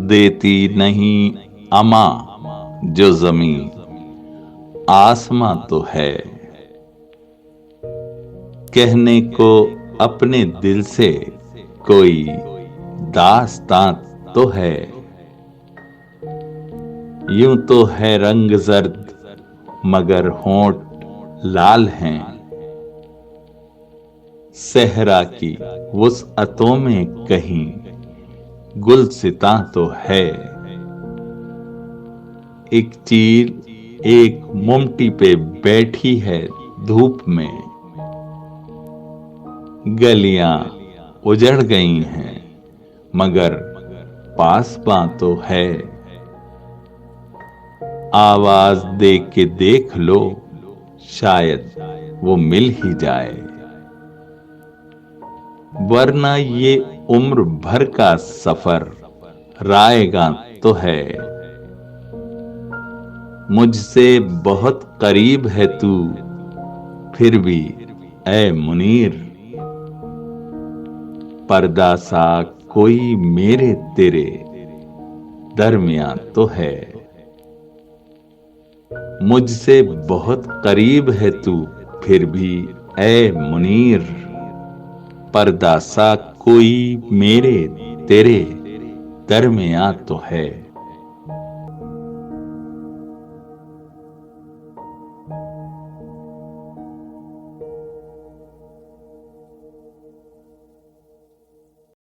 देती नहीं अमा जो जमीन आसमां तो है। कहने को अपने दिल से कोई दास्तां तो है। यूं तो है रंग जर्द मगर होंठ लाल हैं। सहरा की वुसअतों में कहीं गुलसितां तो है। एक चील एक मुमटी पे बैठी है धूप में। गलियां उजड़ गई हैं मगर पासबां तो है। आवाज दे के देख लो शायद वो मिल ही जाए। वरना ये उम्र भर का सफर रायगां तो है। मुझसे बहुत करीब है तू फिर भी ऐ मुनीर। पर्दा सा कोई मेरे तेरे दरमियां तो है। मुझसे बहुत करीब है तू फिर भी ऐ मुनीर। पर्दा सा कोई मेरे तेरे दरमियां तो है।